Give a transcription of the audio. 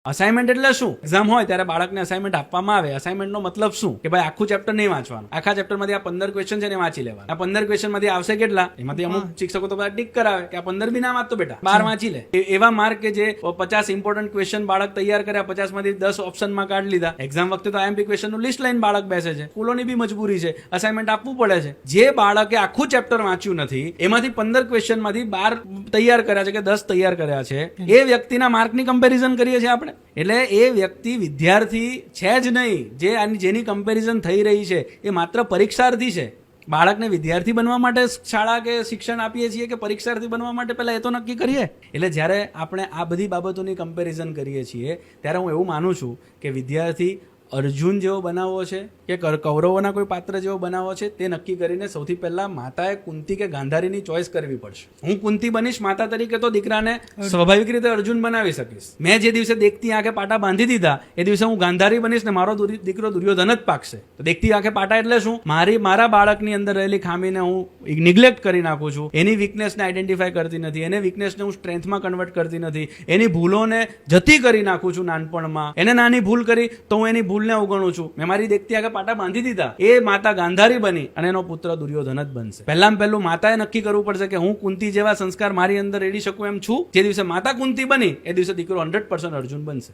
Assignment એટલે શું? Exam હોય ત્યારે બાળકને અસાઇનમેન્ટ આપવામાં આવે. અસાઇનમેન્ટનો મતલબ શું? કે ભાઈ આખું ચેપ્ટર નહીં વાંચવાનું, આખા ચેપ્ટરમાંથી આ 15 ક્વેશ્ચન છે ને વાંચી લેવાના. આ 15 ક્વેશ્ચનમાંથી આવશે કેટલા? એમાંથી અમુક શિક્ષકો તો બધા ટીક કરાવે કે આ 15 બી ના વાંચતો બેટા, 12 વાંચી લે. એવા માર્ક કે જે 50 ઇમ્પોર્ટન્ટ ક્વેશ્ચન બાળક તૈયાર કર્યા, 50 માંથી 10 ઓપ્શનમાં કાઢી લીધા. એક્ઝામ વખતે તો આઈએમપી ક્વેશ્ચનનું લિસ્ટ લઈને બાળક બેસે છે. સ્કૂલોની બી મજબૂરી છે, અસાઇનમેન્ટ આપવું પડે છે. જે બાળકે આખું ચેપ્ટર વાંચ્યું નથી, એમાંથી 15 ક્વેશ્ચનમાંથી 12 તૈયાર કર્યા છે કે 10 તૈયાર કર્યા છે, એ વ્યક્તિના માર્કની કમ્પેરિઝન કરીએ છીએ આપણે. એટલે એ વ્યક્તિ વિદ્યાર્થી છે જ નહીં. જેની કમ્પેરિઝન થઈ રહી છે એ માત્ર પરીક્ષાર્થી છે. બાળકને વિદ્યાર્થી બનવા માટે શાળા કે શિક્ષણ આપીએ છીએ કે પરીક્ષાર્થી બનવા માટે, પહેલા એ તો નક્કી કરીએ. એટલે જ્યારે આપણે આ બધી બાબતોની કમ્પેરિઝન કરીએ છીએ ત્યારે હું એવું માનું છું કે વિદ્યાર્થી અર્જુન જેવો બનાવવો છે કે કૌરવોના કોઈ પાત્ર જેવો બનાવવો છે, તે નક્કી કરીને સૌથી પહેલા માતાએ કુંતી કે ગાંધારીની ચોઈસ કરવી પડશે. હું કુંતી બનીશ માતા તરીકે તો દીકરાને સ્વાભાવિક રીતે અર્જુન બનાવી શકીશ. મેં જે દિવસે દેખતી આંખે પાટા બાંધી દીધા એ દિવસે હું ગાંધારી બનીશ ને મારો દીકરો દુર્યોધન જ પાકશે. તો દેખતી આંખે પાટા એટલે શું? મારા બાળકની અંદર રહેલી ખામીને હું નિગ્લેક્ટ કરી નાખું છું. એની વીકનેસને આઈડેન્ટિફાય કરતી નથી, એને વીકનેસને હું સ્ટ્રેન્થમાં કન્વર્ટ કરતી નથી, એની ભૂલોને જતી કરી નાખું છું નાનપણમાં. એને નાની ભૂલ કરી તો હું એની ભૂલને અવગણું છું. મેં મારી દેખતી આગળ પાટા બાંધી દીધા, એ માતા ગાંધારી બની અને એનો પુત્ર દુર્યોધન જ બનશે. પહેલું માતાએ નક્કી કરવું પડશે કે હું કુંતી જેવા સંસ્કાર મારી અંદર રેડી શકું એમ છું. જે દિવસે માતા કુંતી બની એ દિવસે દીકરો 100% અર્જુન બનશે.